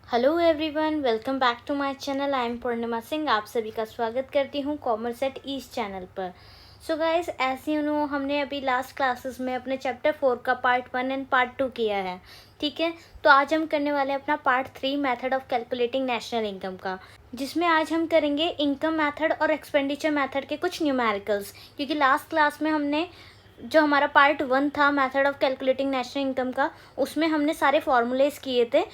Hello everyone, welcome back to my channel. I am Purnima Singh. आप सभी का स्वागत करती हूँ कॉमर्स एट ईस्ट चैनल पर। सो गाइस, ऐसे हमने अभी लास्ट क्लासेस में अपने चैप्टर 4 का पार्ट 1 एंड पार्ट 2 किया है। ठीक है, तो आज हम करने वाले हैं अपना part 3 method of calculating national income का, जिसमें आज हम करेंगे इनकम मेथड और एक्सपेंडिचर मेथड के कुछ न्यूमेरिकल्स। क्योंकि लास्ट क्लास में हमने जो हमारा पार्ट 1 था method of calculating national income का, उसमें हमने सारे फॉर्मूलेज किए थे,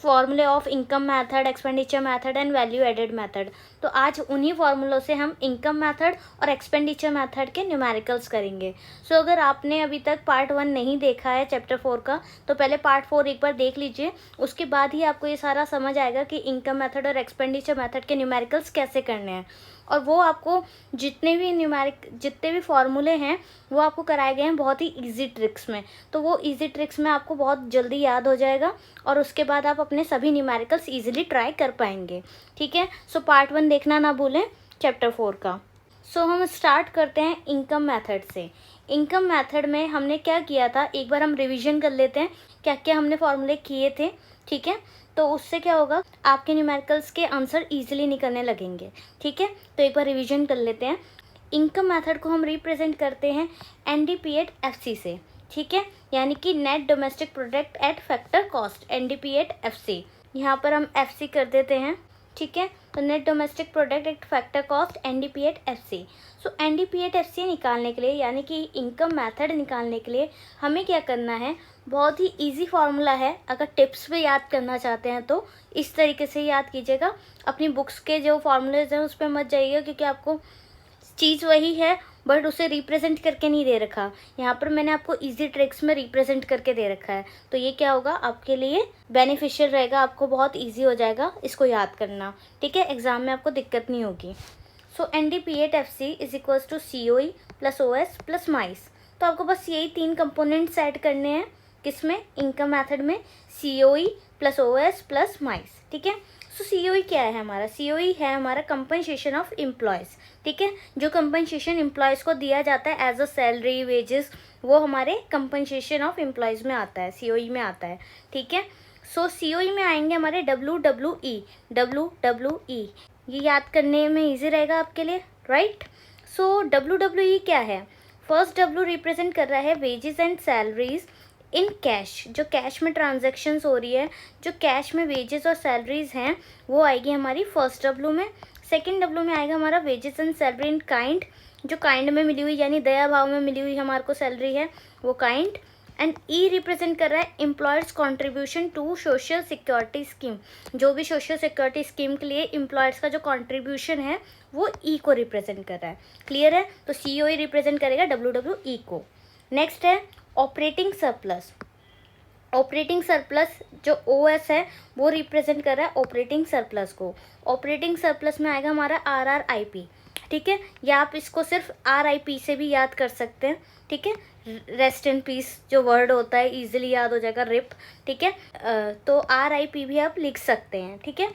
formulae of income method, expenditure method and value added method. तो आज उन्हीं फॉर्मूलों से हम इनकम मेथड और एक्सपेंडिचर मेथड के न्यूमेरिकल्स करेंगे। सो अगर आपने अभी तक पार्ट 1 नहीं देखा है चैप्टर 4 का, तो पहले पार्ट 4 एक बार देख लीजिए। उसके बाद ही आपको ये सारा समझ आएगा कि इनकम मेथड और एक्सपेंडिचर मेथड के न्यूमेरिकल्स कैसे करने हैं। और वो आपको जितने भी फॉर्मूले हैं वो आपको कराए गए हैं बहुत ही इजी ट्रिक्स में। तो वो इजी ट्रिक्स में आपको बहुत जल्दी याद हो जाएगा और उसके बाद आप अपने सभी न्यूमेरिकल्स इजीली ट्राई कर पाएंगे। ठीक है, सो पार्ट 1 देखना ना भूलें चैप्टर 4 का। सो हम स्टार्ट करते हैं इनकम मेथड से। इनकम मेथड में हमने क्या किया था, एक बार हम रिवीजन कर लेते हैं क्या क्या हमने फॉर्मूले किए थे। ठीक है, तो उससे क्या होगा, आपके न्यूमेरिकल्स के आंसर इजीली निकलने लगेंगे। ठीक है, तो एक बार रिवीजन कर लेते हैं। इनकम मेथड को हम रिप्रेजेंट करते हैं एनडीपी एट एफसी से। ठीक है, यानी कि net domestic product eight factor cost, NDP at FC. यहाँ पर हम एफसी कर देते हैं। ठीक है, तो net domestic product eight factor cost, NDP at FC. So NDP at FC निकालने के लिए, यानी कि इनकम मेथड निकालने के लिए हमें क्या करना है, बहुत ही इजी फार्मूला है। अगर टिप्स पे याद करना चाहते हैं तो इस तरीके से याद कीजिएगा। अपनी बुक्स के जो फार्मूलेज हैं उस पर मत जाइएगा, क्योंकि आपको चीज़ वही है बट उसे रिप्रेजेंट करके नहीं दे रखा। यहाँ पर मैंने आपको इजी ट्रिक्स में रिप्रेजेंट करके दे रखा है। तो ये क्या होगा, आपके लिए बेनिफिशियल रहेगा, आपको बहुत ईजी हो जाएगा इसको याद करना। ठीक है, एग्जाम में आपको दिक्कत नहीं होगी। So NDP at FC is equals to COE plus OS plus mice. तो आपको बस यही 3 कंपोनेंट्स ऐड करने हैं। किसमें, इनकम मेथड में, सीओई प्लस ओएस प्लस माइस। ठीक है, सो सीओई क्या है हमारा, सीओई है हमारा कंपनसेशन ऑफ एम्प्लॉयज़। ठीक है, जो कंपनसेशन एम्प्लॉयज़ को दिया जाता है एज अ सैलरी, वेजेस, वो हमारे कंपनसेशन ऑफ एम्प्लॉयज़ में आता है, सीओई में आता है। ठीक है, सो सीओई में आएंगे हमारे डब्ल्यू, ये याद करने में इजी रहेगा आपके लिए, राइट। सो डब्ल्यू क्या है, फर्स्ट डब्ल्यू रिप्रेजेंट कर रहा है wages and salaries in cash. जो कैश में ट्रांजैक्शंस हो रही है, जो कैश में वेजेस और सैलरीज हैं, वो आएगी हमारी फर्स्ट डब्ल्यू में। सेकंड डब्ल्यू में आएगा हमारा wages and salary in kind, जो काइंड में मिली हुई यानी दया भाव में मिली हुई हमारे को सैलरी है, वो काइंड। एंड ई रिप्रेजेंट कर रहा है employers contribution to social security scheme. जो भी सोशल सिक्योरिटी स्कीम के लिए एम्प्लॉयर्स का जो कॉन्ट्रीब्यूशन है वो ई को रिप्रेजेंट कर रहा है। क्लियर है, तो सी ओ ई रिप्रेजेंट करेगा डब्ल्यू को। नेक्स्ट है ऑपरेटिंग सरप्लस। ऑपरेटिंग सरप्लस जो ओ एस है वो रिप्रेजेंट कर रहा है ऑपरेटिंग सरप्लस को। ऑपरेटिंग सरप्लस में आएगा हमारा आर आर आई पी। ठीक है, या आप इसको सिर्फ आर आई पी से भी याद कर सकते हैं। ठीक है, रेस्ट इन पीस जो वर्ड होता है इजीली याद हो जाएगा, रिप। ठीक है, तो आर आई पी भी आप लिख सकते हैं। ठीक है,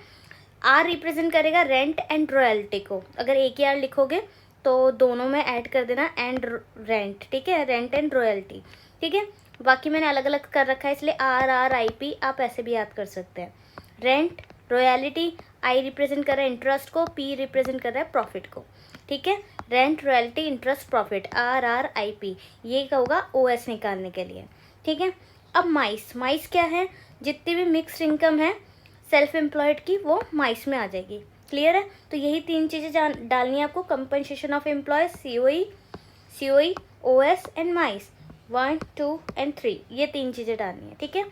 आर रिप्रेजेंट करेगा रेंट एंड रॉयल्टी को। अगर एक ही आर लिखोगे तो दोनों में ऐड कर देना एंड रेंट। ठीक है, रेंट एंड रॉयल्टी। ठीक है, बाकी मैंने अलग अलग कर रखा है इसलिए आर आर आई पी आप ऐसे भी याद कर सकते हैं। रेंट, रॉयल्टी, आई रिप्रेजेंट कर रहा है इंटरेस्ट को, पी रिप्रेजेंट कर रहा है प्रॉफिट को। ठीक है, rent, royalty, interest, profit, R R I P, ये होगा ओ एस निकालने के लिए। ठीक है, अब माइस, माइस क्या है, जितनी भी मिक्स्ड इनकम है सेल्फ एम्प्लॉयड की वो माइस में आ जाएगी। क्लियर है, तो यही 3 चीज़ें डालनी है आपको, compensation of employees, COE, OS and mice. 1, 2 and 3, ये 3 चीज़ें डालनी है। ठीक है,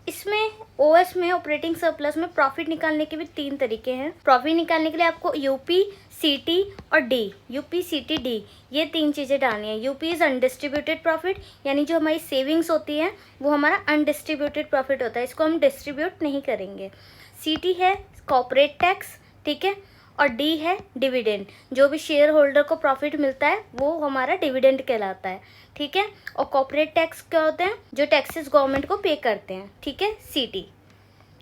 इसमें ओएस में, ऑपरेटिंग सरप्लस में, प्रॉफिट निकालने के भी 3 तरीके हैं। प्रॉफिट निकालने के लिए आपको यूपी, सीटी और डी, यूपी, सीटी, डी, ये 3 चीज़ें डालनी है। यूपी इज़ अनडिस्ट्रीब्यूटेड प्रॉफिट, यानी जो हमारी सेविंग्स होती है वो हमारा अनडिस्ट्रीब्यूटेड प्रॉफिट होता है, इसको हम डिस्ट्रीब्यूट नहीं करेंगे। सीटी है कॉर्पोरेट टैक्स। ठीक है, और डी है डिविडेंड, जो भी शेयर होल्डर को प्रॉफिट मिलता है वो हमारा डिविडेंड कहलाता है। ठीक है, और कॉर्पोरेट टैक्स क्या होते हैं, जो टैक्सेस गवर्नमेंट को पे करते हैं। ठीक है, सीटी।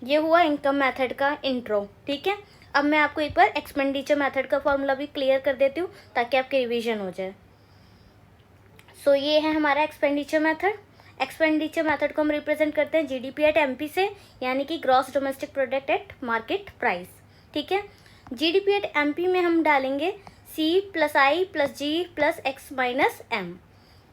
ये हुआ इनकम मेथड का इंट्रो। ठीक है, अब मैं आपको एक बार एक्सपेंडिचर मेथड का फॉर्मूला भी क्लियर कर देती हूँ ताकि आपकी रिवीजन हो जाए। सो ये है हमारा एक्सपेंडिचर मेथड। एक्सपेंडिचर मेथड को हम रिप्रेजेंट करते हैं जीडीपी एट एमपी से, यानी कि gross domestic product at market price. ठीक है, जीडीपी एट एमपी में हम डालेंगे C plus I plus G plus X minus M.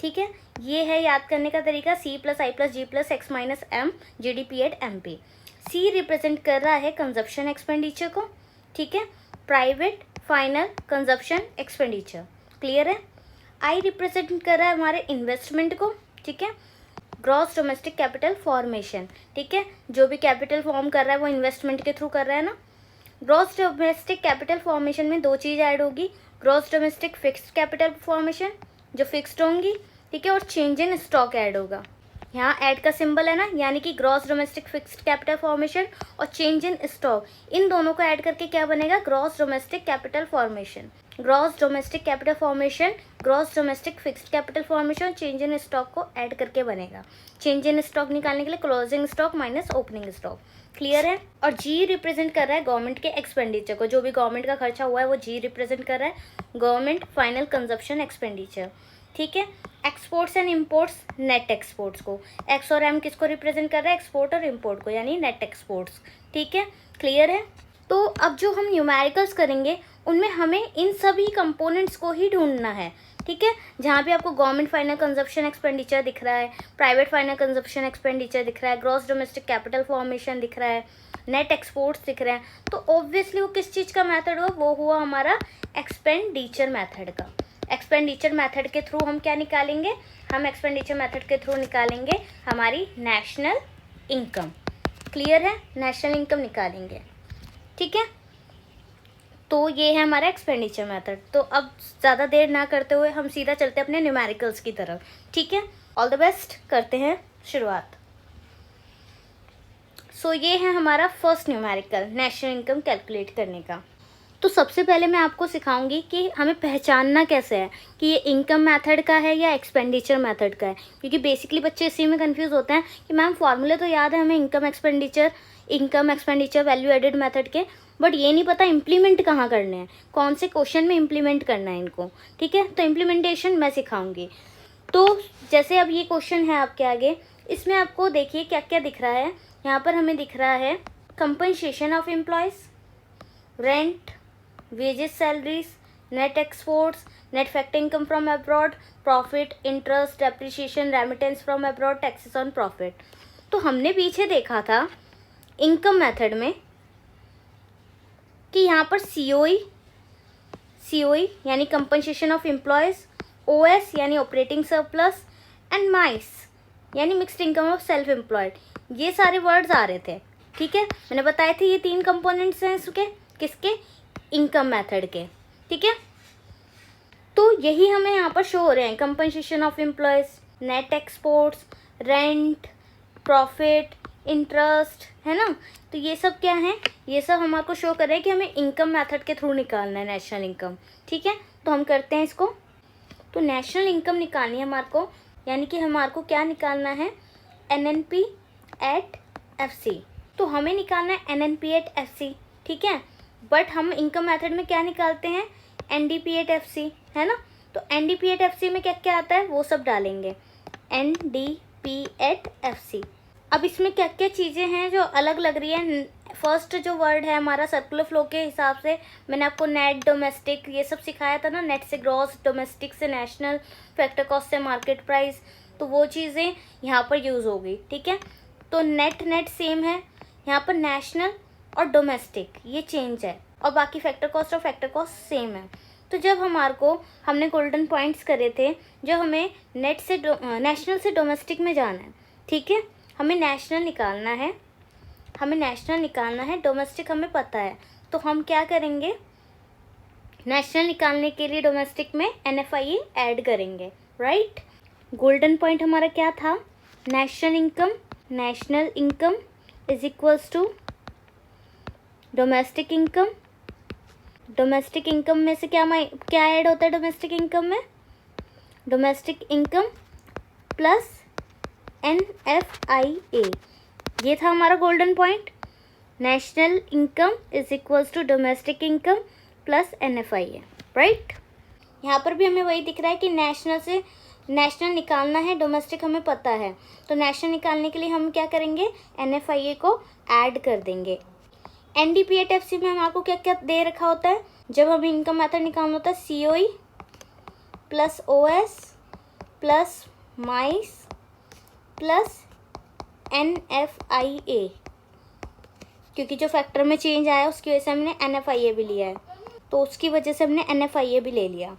ठीक है, ये है याद करने का तरीका, C plus I plus G plus X minus M GDP at MP. C represent कर रहा है कंजप्शन एक्सपेंडिचर को। ठीक है, private final consumption expenditure, clear है। आई रिप्रेजेंट कर रहा है हमारे इन्वेस्टमेंट को। ठीक है, ग्रॉस डोमेस्टिक कैपिटल फॉर्मेशन। ठीक है, जो भी कैपिटल फॉर्म कर रहा है वो इन्वेस्टमेंट के थ्रू कर रहा है ना। ग्रॉस डोमेस्टिक कैपिटल फॉर्मेशन में दो चीज़ ऐड होगी, gross domestic fixed capital formation जो फिक्स्ड होंगी, ठीक है, और चेंज इन स्टॉक ऐड होगा। यहाँ ऐड का सिंबल है ना, यानी कि gross domestic fixed capital formation और चेंज इन स्टॉक, इन दोनों को ऐड करके क्या बनेगा, gross domestic capital formation. Gross domestic capital formation, gross domestic fixed capital formation, change in stock को ऐड करके बनेगा। चेंज इन स्टॉक निकालने के लिए closing stock minus opening stock, clear है। और जी रिप्रेजेंट कर रहा है गवर्नमेंट के एक्सपेंडिचर को, जो भी गवर्नमेंट का खर्चा हुआ है वो जी रिप्रेजेंट कर रहा है गवर्नमेंट फाइनल कंजप्शन एक्सपेंडिचर। ठीक है, exports and imports, net exports को, एक्स और एम किसको रिप्रेजेंट कर रहा है, एक्सपोर्ट और इम्पोर्ट को, यानी नेट एक्सपोर्ट्स। ठीक है, क्लियर है। तो अब जो हम न्यूमेरिकल्स करेंगे उनमें हमें इन सभी कंपोनेंट्स को ही ढूंढना है। ठीक है, जहाँ भी आपको गवर्नमेंट फाइनल कंजप्शन एक्सपेंडिचर दिख रहा है, प्राइवेट फाइनल कंजप्शन एक्सपेंडिचर दिख रहा है, ग्रॉस डोमेस्टिक कैपिटल फॉर्मेशन दिख रहा है, नेट एक्सपोर्ट्स दिख रहे हैं, तो ऑब्वियसली वो किस चीज़ का मेथड हुआ, वो हुआ हमारा एक्सपेंडिचर मेथड का। एक्सपेंडिचर मेथड के थ्रू हम क्या निकालेंगे, हम एक्सपेंडिचर मेथड के थ्रू निकालेंगे हमारी नेशनल इनकम, क्लियर है, नेशनल इनकम निकालेंगे। ठीक है, तो ये है हमारा एक्सपेंडिचर मेथड। तो अब ज़्यादा देर ना करते हुए हम सीधा चलते हैं अपने न्यूमेरिकल्स की तरफ। ठीक है, ऑल द बेस्ट, करते हैं शुरुआत। सो ये है हमारा first numerical, national income calculate करने का। तो सबसे पहले मैं आपको सिखाऊंगी कि हमें पहचानना कैसे है कि ये इनकम मेथड का है या एक्सपेंडिचर मेथड का है, क्योंकि बेसिकली बच्चे इसी में कंफ्यूज होते हैं कि मैम फॉर्मूले तो याद है हमें income expenditure value added method के, बट ये नहीं पता इम्प्लीमेंट कहाँ करने हैं, कौन से क्वेश्चन में इम्प्लीमेंट करना है इनको। ठीक है, तो इम्प्लीमेंटेशन मैं सिखाऊंगी। तो जैसे अब ये क्वेश्चन है आपके आगे, इसमें आपको देखिए क्या क्या दिख रहा है। यहाँ पर हमें दिख रहा है compensation of employees, rent, wages, salaries, net exports, net factor income from abroad, profit, interest, depreciation, remittance from abroad, taxes on profit। तो हमने पीछे देखा था इनकम मेथड में कि यहाँ पर COE यानी कंपनसेशन ऑफ एम्प्लॉयज़, OS यानी ऑपरेटिंग सरप्लस, एंड माइस यानी mixed income of self employed, ये सारे वर्ड्स आ रहे थे। ठीक है, मैंने बताए थे ये 3 कंपोनेंट्स हैं इसके, किसके, इनकम मेथड के। ठीक है, तो यही हमें यहाँ पर शो हो रहे हैं, compensation of employees, net exports, rent, profit, interest, है ना। तो ये सब क्या है, ये सब हमारे को शो कर रहे हैं कि हमें इनकम मेथड के थ्रू निकालना है नेशनल इनकम। ठीक है, तो हम करते हैं इसको। तो नेशनल इनकम निकालनी है हमारे को, यानी कि हमारे को क्या निकालना है, NNP एट FC। तो हमें निकालना है NNP एट FC। ठीक है, बट हम इनकम मेथड में क्या निकालते हैं, NDP एट FC, है ना। तो NDP एट FC में क्या क्या आता है वो सब डालेंगे, NDP एट FC। अब इसमें क्या क्या चीज़ें हैं जो अलग लग रही है। फर्स्ट जो वर्ड है हमारा सर्कुलर फ्लो के हिसाब से, मैंने आपको नेट डोमेस्टिक ये सब सिखाया था ना, नेट से ग्रॉस, डोमेस्टिक से नेशनल, फैक्टर कॉस्ट से मार्केट प्राइस, तो वो चीज़ें यहाँ पर यूज़ होगी। ठीक है, तो नेट सेम है, यहाँ पर नेशनल और डोमेस्टिक ये चेंज है, और बाकी फैक्टर कॉस्ट और फैक्टर कॉस्ट सेम है। तो जब हमने गोल्डन पॉइंट्स करे थे, जब हमें नेशनल से डोमेस्टिक में जाना है। ठीक है, हमें नेशनल निकालना है, डोमेस्टिक हमें पता है, तो हम क्या करेंगे, नेशनल निकालने के लिए डोमेस्टिक में NFIE ऐड करेंगे, राइट। गोल्डन पॉइंट हमारा क्या था, national income is equals to domestic income. Domestic income में से क्या ऐड होता है, डोमेस्टिक इनकम में डोमेस्टिक इनकम प्लस NFIA, ये था हमारा golden point. National income is equals to domestic income plus NFIA, right. यहाँ पर भी हमें वही दिख रहा है कि नेशनल से नेशनल निकालना है, डोमेस्टिक हमें पता है, तो नेशनल निकालने के लिए हम क्या करेंगे, NFIA को ऐड कर देंगे। NDPAT-FC में हमारे को क्या क्या दे रखा होता है, जब हमें इनकम मेथड निकालना होता है COE प्लस OS प्लस माइस प्लस NFIA, क्योंकि जो फैक्टर में चेंज आया उसकी वजह से हमने NFIA भी लिया है, तो उसकी वजह से हमने NFIA भी ले लिया।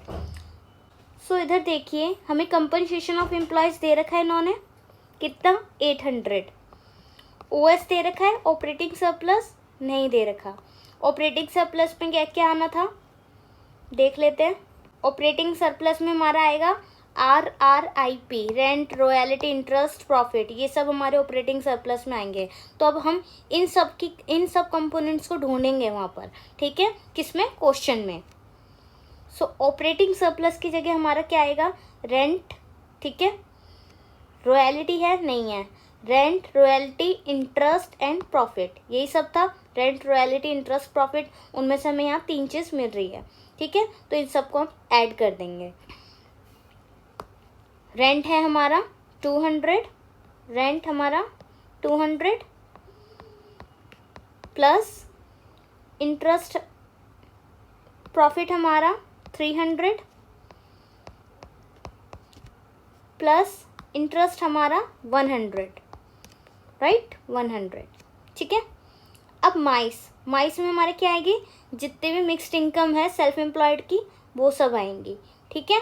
सो इधर देखिए हमें कंपनसेशन ऑफ एम्प्लॉयज़ दे रखा है इन्होंने, कितना 800। OS दे रखा है, ऑपरेटिंग सरप्लस नहीं दे रखा। ऑपरेटिंग सरप्लस में क्या क्या आना था देख लेते हैं। ऑपरेटिंग सरप्लस में हमारा आएगा RRIP, rent, royalty, interest, profit, ये सब हमारे ऑपरेटिंग सरप्लस में आएंगे। तो अब हम इन सब कंपोनेंट्स को ढूंढेंगे वहाँ पर, ठीक है, किसमें, क्वेश्चन में। सो ऑपरेटिंग सरप्लस की जगह हमारा क्या आएगा, रेंट, ठीक है, रॉयल्टी है नहीं है, rent, royalty, interest and profit, यही सब था। रेंट, रॉयल्टी, इंटरेस्ट, प्रॉफिट, उनमें से हमें यहाँ 3 चीज़ मिल रही है, ठीक है, तो इन सबको हम ऐड कर देंगे। रेंट है हमारा 200, रेंट हमारा 200 प्लस इंटरेस्ट, प्रॉफिट हमारा 300 प्लस इंटरेस्ट हमारा 100, राइट, 100, ठीक है। अब माइस में हमारे क्या आएगी, जितने भी मिक्स्ड इनकम है सेल्फ एम्प्लॉयड की वो सब आएंगी, ठीक है।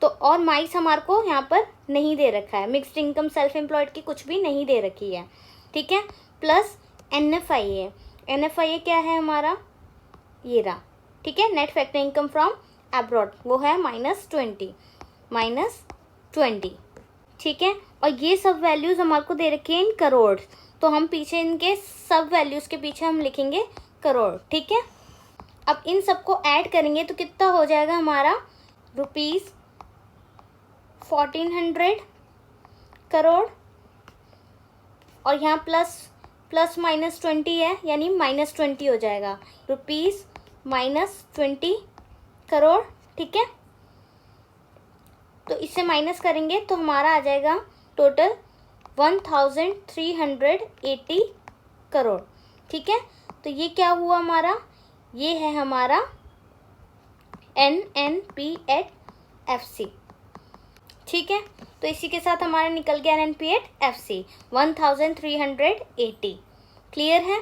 तो और माइस हमारे को यहाँ पर नहीं दे रखा है, मिक्स्ड इनकम सेल्फ एम्प्लॉयड की कुछ भी नहीं दे रखी है, ठीक है। प्लस NFIA क्या है हमारा, ये रहा, ठीक है, net factor income from abroad, वो है -20, ठीक है। और ये सब वैल्यूज़ हमारे को दे रखी है इन करोड़, तो हम पीछे इनके सब वैल्यूज़ के पीछे हम लिखेंगे करोड़, ठीक है। अब इन सबको ऐड करेंगे तो कितना हो जाएगा हमारा, ₹1400 करोड़, और यहाँ प्लस -20 है, यानी -20 हो जाएगा, ₹-20 करोड़, ठीक है। तो इससे माइनस करेंगे तो हमारा आ जाएगा टोटल 1380 करोड़, ठीक है। तो ये क्या हुआ हमारा, ये है हमारा NNPAT-FC, ठीक है। तो इसी के साथ हमारा निकल गया NNPAT-FC 1380, क्लियर है।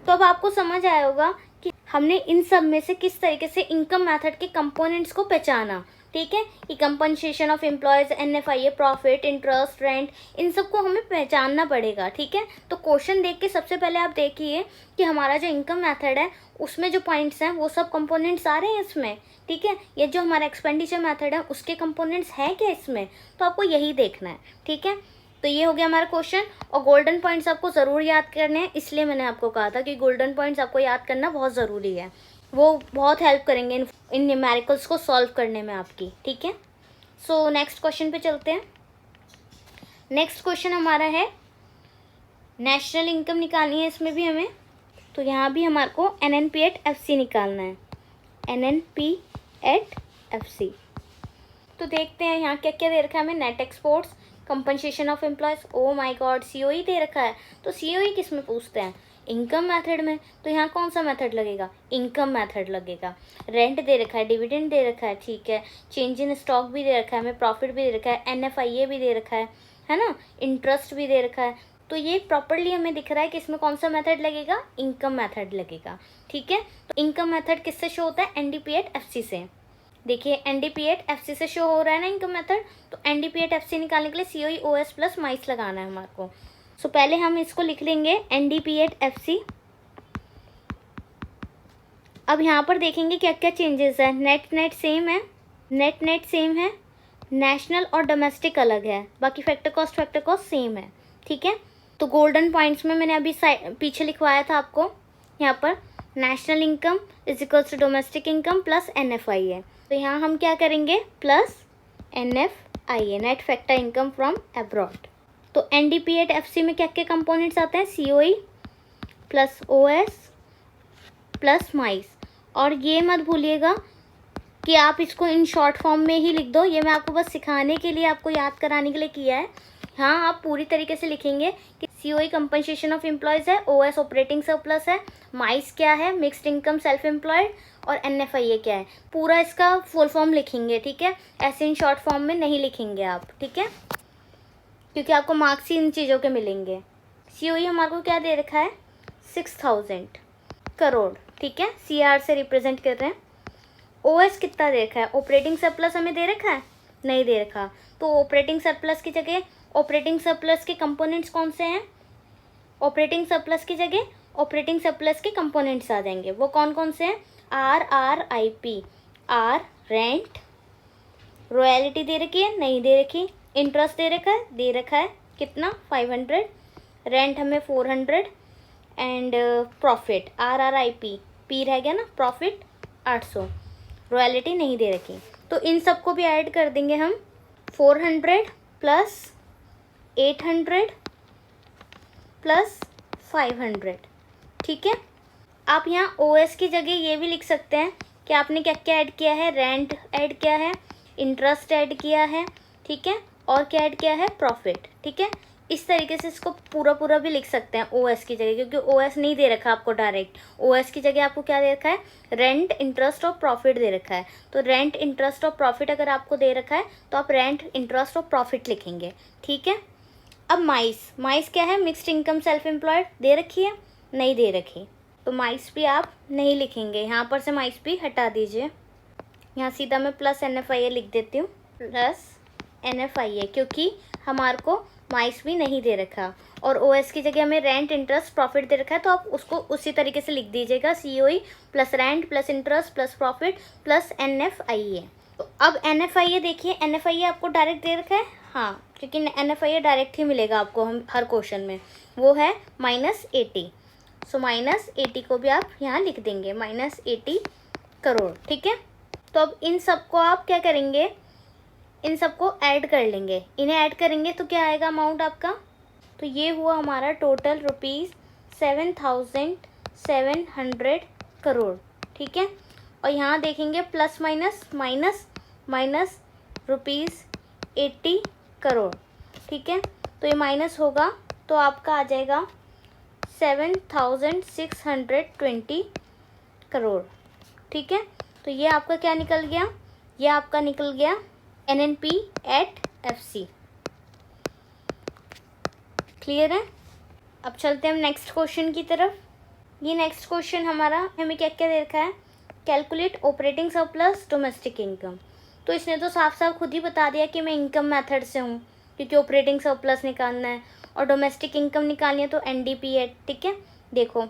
तो अब आपको समझ आया होगा कि हमने इन सब में से किस तरीके से इनकम मेथड के कंपोनेंट्स को पहचाना, ठीक है, कि compensation of employees, NFIA, profit, interest, rent, इन सबको हमें पहचानना पड़ेगा, ठीक है। तो क्वेश्चन देख के सबसे पहले आप देखिए कि हमारा जो इनकम मेथड है उसमें जो पॉइंट्स हैं वो सब कंपोनेंट्स आ रहे हैं इसमें, ठीक है। ये जो हमारा एक्सपेंडिचर मेथड है उसके कंपोनेंट्स हैं क्या इसमें, तो आपको यही देखना है, ठीक है। तो ये हो गया हमारा क्वेश्चन, और गोल्डन पॉइंट्स आपको ज़रूर याद करने हैं, इसलिए मैंने आपको कहा था कि गोल्डन पॉइंट्स आपको याद करना बहुत ज़रूरी है, वो बहुत हेल्प करेंगे इन न्यूमेरिकल्स को सॉल्व करने में आपकी, ठीक है। सो नेक्स्ट क्वेश्चन पे चलते हैं। नेक्स्ट क्वेश्चन हमारा है नेशनल इनकम निकालनी है इसमें भी हमें, तो यहाँ भी हमारे को NNPAT-FC निकालना है, NNPAT-FC। तो देखते हैं यहाँ क्या क्या दे रखा है हमें, net exports, compensation of employees, oh my God, COE दे रखा है। तो COE किस में पूछते हैं, इनकम मेथड में, तो यहाँ कौन सा मेथड लगेगा, इनकम मेथड लगेगा। रेंट दे रखा है, डिविडेंड दे रखा है, ठीक है, चेंज इन स्टॉक भी दे रखा है, हमें प्रॉफिट भी दे रखा है, NFIA भी दे रखा है ना, इंटरेस्ट भी दे रखा है। तो ये प्रॉपर्ली हमें दिख रहा है कि इसमें कौन सा मेथड लगेगा, इनकम मेथड लगेगा, ठीक है। तो इनकम मेथड किससे शो होता है, NDPAT-FC से। देखिए NDPAT-FC से शो हो रहा है ना इनकम मेथड, तो NDPAT-FC निकालने के लिए COE, OS प्लस माइस लगाना है हमारे को। सो पहले हम इसको लिख लेंगे NDPAT-FC। अब यहाँ पर देखेंगे क्या क्या चेंजेस है, नेट सेम है, नेट सेम है, नेशनल और डोमेस्टिक अलग है, बाकी फैक्टर कॉस्ट सेम है, ठीक है। तो गोल्डन पॉइंट्स में मैंने अभी पीछे लिखवाया था आपको, यहाँ पर national income is equals to domestic income plus NFIA। तो यहाँ हम क्या करेंगे, plus NFIA, net factor income from abroad. तो NDPAT-FC में क्या क्या कंपोनेंट्स आते हैं, COE प्लस OS प्लस माइस, और ये मत भूलिएगा कि आप इसको इन शॉर्ट फॉर्म में ही लिख दो। ये मैं आपको बस सिखाने के लिए, आपको याद कराने के लिए किया है। हाँ, आप पूरी तरीके से लिखेंगे कि COE कंपनसेशन ऑफ एम्प्लॉयज़ है, OS ऑपरेटिंग सरप्लस है, माइस क्या है, मिक्स्ड इनकम सेल्फ एम्प्लॉयड, और NFIA क्या है। पूरा इसका फुल फॉर्म लिखेंगे, ठीक है। ऐसे इन शॉर्ट फॉर्म में नहीं लिखेंगे आप, ठीक है, क्योंकि आपको मार्क्स ही इन चीज़ों के मिलेंगे। COE हमारे को क्या दे रखा है, 6000 करोड़, ठीक है, CR से रिप्रेजेंट कर रहे हैं। OS कितना दे रखा है, ऑपरेटिंग सरप्लस हमें दे रखा है, नहीं दे रखा। तो ऑपरेटिंग सरप्लस की जगह, ऑपरेटिंग सरप्लस के कंपोनेंट्स कौन से हैं, ऑपरेटिंग सरप्लस की जगह ऑपरेटिंग सरप्लस के कंपोनेंट्स आ जाएंगे। वो कौन कौन से हैं, RRIP, R रेंट, रॉयल्टी दे रखी है, नहीं दे रखी, इंटरेस्ट दे रखा है कितना, 500, रेंट हमें 400, एंड प्रॉफिट RRIP, P रह गया ना, प्रॉफिट 800, रॉयल्टी नहीं दे रखी। तो इन सबको भी ऐड कर देंगे हम, 400 प्लस 800 प्लस 500, ठीक है। आप यहाँ OS की जगह ये भी लिख सकते हैं कि आपने क्या क्या ऐड किया है, रेंट ऐड किया है, इंटरेस्ट ऐड किया है, ठीक है, और क्या ऐड किया है, प्रॉफिट, ठीक है। इस तरीके से इसको पूरा पूरा भी लिख सकते हैं OS की जगह, क्योंकि OS नहीं दे रखा आपको डायरेक्ट। OS की जगह आपको क्या दे रखा है, रेंट, इंटरेस्ट और प्रॉफिट दे रखा है। तो रेंट, इंटरेस्ट और प्रॉफिट अगर आपको दे रखा है तो आप रेंट, इंटरेस्ट और प्रॉफिट लिखेंगे, ठीक है। अब माइस क्या है, मिक्स्ड इनकम सेल्फ एम्प्लॉयड दे रखी है, नहीं दे रखी, तो माइस भी आप नहीं लिखेंगे। यहाँ पर से माइस भी हटा दीजिए। यहाँ सीधा मैं प्लस NFIA लिख देती हूँ, प्लस NFIA, क्योंकि हमारे को माइस भी नहीं दे रखा। और OS की जगह हमें रेंट, इंटरेस्ट, प्रॉफिट दे रखा है, तो आप उसको उसी तरीके से लिख दीजिएगा, COE plus rent plus interest plus profit plus NFIA। तो अब NFIA देखिए, NFIA आपको डायरेक्ट दे रखा है, हाँ, क्योंकि NFIA डायरेक्ट ही मिलेगा आपको हम हर क्वेश्चन में, वो है -80। सो -80 को भी आप यहाँ लिख देंगे, -80 करोड़, ठीक है। तो अब इन सबको आप क्या करेंगे, इन सबको ऐड कर लेंगे। इन्हें ऐड करेंगे तो क्या आएगा अमाउंट आपका, तो ये हुआ हमारा टोटल ₹7,700 करोड़, ठीक है। और यहाँ देखेंगे plus minus minus minus ₹80 crore, ठीक है। तो ये माइनस होगा तो आपका आ जाएगा 7,620 करोड़, ठीक है। तो ये आपका क्या निकल गया, ये आपका निकल गया NNP at FC। क्लियर है। अब चलते हैं हम नेक्स्ट क्वेश्चन की तरफ। ये नेक्स्ट क्वेश्चन हमारा हमें क्या क्या दे रखा है, calculate operating surplus domestic income. तो इसने तो साफ साफ खुद ही बता दिया कि मैं इनकम मेथड से हूँ, क्योंकि ऑपरेटिंग सरप्लस निकालना है और डोमेस्टिक इनकम निकालनी है तो NDP एट, ठीक है। देखो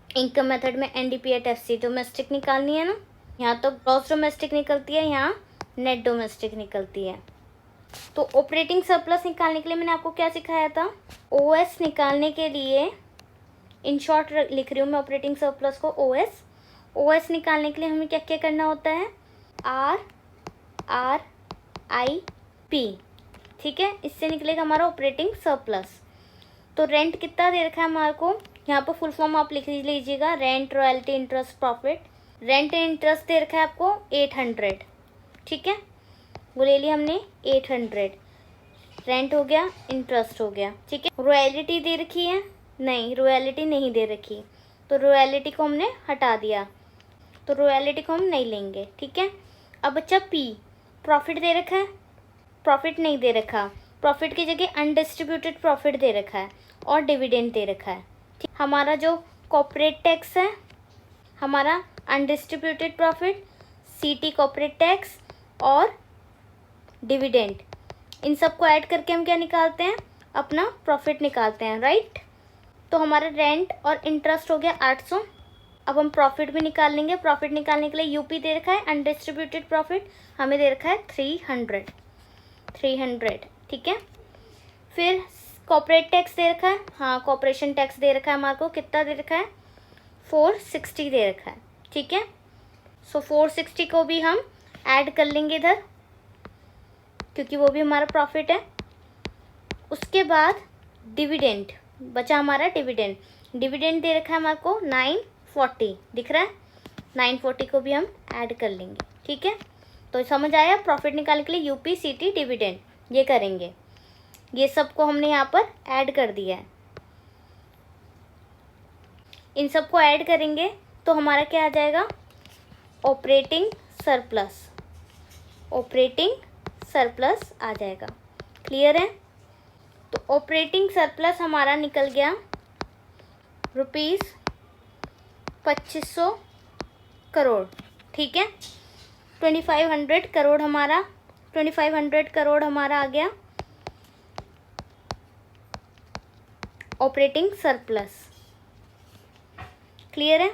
इनकम मेथड में NDP एट FC डोमेस्टिक निकालनी है ना, यहाँ तो ग्रॉस डोमेस्टिक निकलती है, यहाँ नेट डोमेस्टिक निकलती है। तो ऑपरेटिंग सरप्लस निकालने के लिए मैंने आपको क्या सिखाया था, OS निकालने के लिए, इन शॉर्ट लिख रही हूँ मैं ऑपरेटिंग सरप्लस को, OS निकालने के लिए हमें क्या क्या करना होता है, RRIP, ठीक है। इससे निकलेगा हमारा ऑपरेटिंग सरप्लस। तो रेंट कितना दे रखा है हमारे को, यहाँ पर फुल फॉर्म आप लिख लीजिएगा, rent, royalty, interest, profit. Rent and interest दे रखा है आपको 800, ठीक है, वो ले लिया हमने 800, रेंट हो गया, इंटरेस्ट हो गया, ठीक है। रॉयल्टी दे रखी है, नहीं, रॉयल्टी नहीं दे रखी, तो रॉयल्टी को हमने हटा दिया, तो रॉयल्टी को हम नहीं लेंगे, ठीक है। अब बच्चा P, प्रॉफिट दे रखा है, प्रॉफिट नहीं दे रखा, प्रॉफिट की जगह अनडिस्ट्रीब्यूटेड प्रॉफिट दे रखा है और डिविडेंड दे रखा है, ठीक। हमारा जो कॉर्पोरेट टैक्स है, हमारा undistributed profit, CT corporate tax और डिविडेंड, इन सबको ऐड करके हम क्या निकालते हैं, अपना प्रॉफिट निकालते हैं, राइट। तो हमारा रेंट और इंटरेस्ट हो गया 800। अब हम प्रॉफिट भी निकाल लेंगे। प्रॉफिट निकालने के लिए UP दे रखा है, अनडिस्ट्रीब्यूटेड प्रॉफिट हमें दे रखा है 300, ठीक है। फिर कॉर्पोरेट टैक्स दे रखा है, हाँ, कॉर्पोरेशन टैक्स दे रखा है हमारे को, कितना दे रखा है, 460 दे रखा है, ठीक है। सो 460 को भी हम ऐड कर लेंगे इधर, क्योंकि वो भी हमारा प्रॉफिट है। उसके बाद डिविडेंड बचा हमारा, डिविडेंड दे रखा है हमारे को 940, दिख रहा है, 940 को भी हम ऐड कर लेंगे, ठीक है। तो समझ आया, प्रॉफिट निकालने के लिए यूपी सीटी डिविडेंड ये करेंगे। ये सबको हमने यहाँ पर ऐड कर दिया है। इन सबको ऐड करेंगे तो हमारा क्या आ जाएगा, ऑपरेटिंग सरप्लस। ऑपरेटिंग सरप्लस आ जाएगा। क्लियर है? तो ऑपरेटिंग सरप्लस हमारा निकल गया ₹2500 करोड़। ठीक है, 2500 करोड़ हमारा 2500 करोड़ हमारा आ गया ऑपरेटिंग सरप्लस। क्लियर है?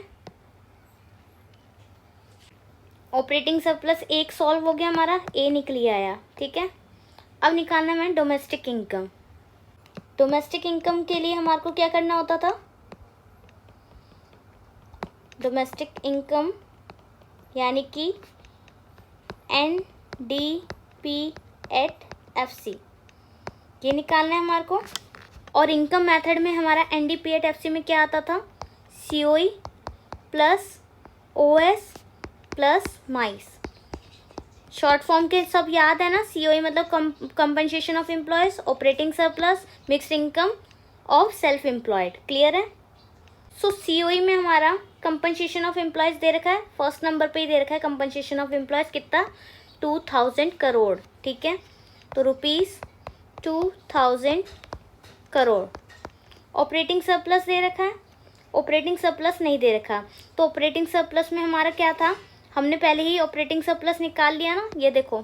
ऑपरेटिंग सरप्लस एक सॉल्व हो गया हमारा, ए निकली आया। ठीक है, अब निकालना है डोमेस्टिक इनकम। डोमेस्टिक इनकम के लिए हमारे को क्या करना होता था, डोमेस्टिक इनकम यानी कि NDP@FC ये निकालना है हमारे को। और इनकम मेथड में हमारा NDP@FC में क्या आता था, COE प्लस OS प्लस माइस। शॉर्ट फॉर्म के सब याद है ना, COE मतलब compensation of employees, operating surplus, mixed income of self employed. Clear है? सो COE में हमारा कंपनसेशन ऑफ एम्प्लॉयज़ दे रखा है, फर्स्ट नंबर पे ही दे रखा है कंपनसेशन ऑफ एम्प्लॉयज़ कितना, 2000 करोड़। ठीक है, तो ₹2000 करोड़। ऑपरेटिंग सरप्लस दे रखा है, ऑपरेटिंग सरप्लस नहीं दे रखा। तो ऑपरेटिंग सरप्लस में हमारा क्या था, हमने पहले ही ऑपरेटिंग सरप्लस निकाल लिया ना, ये देखो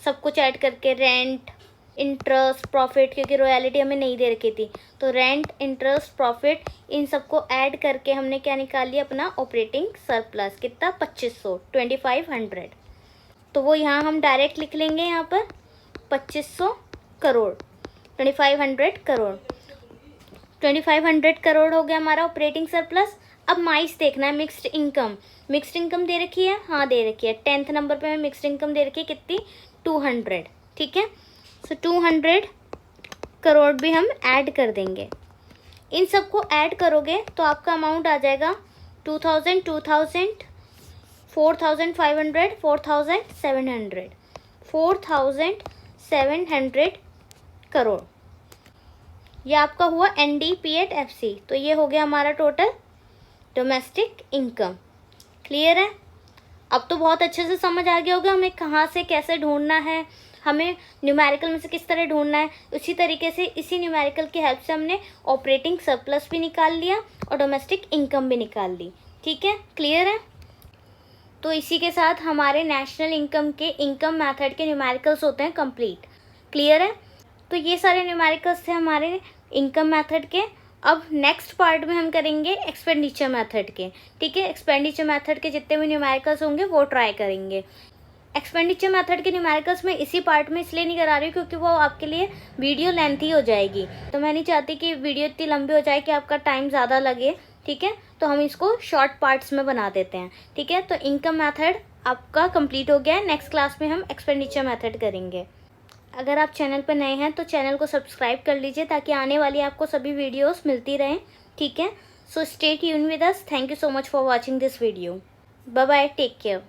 सब कुछ ऐड करके, रेंट, इंटरेस्ट, प्रॉफिट, क्योंकि रॉयल्टी हमें नहीं दे रखी थी, तो रेंट, इंटरेस्ट, प्रॉफिट इन सबको ऐड करके हमने क्या निकाल लिया, अपना ऑपरेटिंग सरप्लस कितना, 2500। तो वो यहाँ हम डायरेक्ट लिख लेंगे, यहाँ पर 2500 करोड़, 2500 करोड़, 2500 करोड़ हो गया हमारा ऑपरेटिंग सरप्लस। अब माइस देखना है, मिक्स्ड इनकम। मिक्स्ड इनकम दे रखी है, हाँ दे रखी है, 10th नंबर पे हमें मिक्स्ड इनकम दे रखी है कितनी, 200। ठीक है, सो 200 करोड़ भी हम ऐड कर देंगे। इन सबको ऐड करोगे तो आपका अमाउंट आ जाएगा 2000, 2000, 4500, 4700, 4700 करोड़। ये आपका हुआ NDP@FC। तो ये हो गया हमारा टोटल डोमेस्टिक इनकम। क्लियर है? अब तो बहुत अच्छे से समझ आ गया होगा हमें कहाँ से कैसे ढूंढना है, हमें न्यूमेरिकल में से किस तरह ढूंढना है। उसी तरीके से इसी न्यूमेरिकल की हेल्प से हमने ऑपरेटिंग सरप्लस भी निकाल लिया और डोमेस्टिक इनकम भी निकाल ली। ठीक है, क्लियर है? तो इसी के साथ हमारे नेशनल इनकम के इनकम मेथड के न्यूमेरिकल्स होते हैं कंप्लीट। क्लियर है? तो ये सारे न्यूमेरिकल्स थे हमारे इनकम मेथड के। अब नेक्स्ट पार्ट में हम करेंगे एक्सपेंडिचर मेथड के। ठीक है, एक्सपेंडिचर मेथड के जितने भी न्यूमेरिकल्स होंगे वो ट्राई करेंगे। एक्सपेंडिचर मेथड के न्यूमेरिकल्स में इसी पार्ट में इसलिए नहीं करा रही हूँ क्योंकि वो आपके लिए वीडियो लेंथी हो जाएगी, तो मैं नहीं चाहती कि वीडियो इतनी लंबी हो जाए कि आपका टाइम ज़्यादा लगे। ठीक है, तो हम इसको शॉर्ट पार्ट्स में बना देते हैं। ठीक है, तो इनकम मेथड आपका कंप्लीट हो गया है। नेक्स्ट क्लास में हम एक्सपेंडिचर मेथड करेंगे। अगर आप चैनल पर नए हैं तो चैनल को सब्सक्राइब कर लीजिए ताकि आने वाली आपको सभी वीडियोस मिलती रहें। ठीक है, so stay tune with us. Thank you so much for watching this video. Bye bye, take care.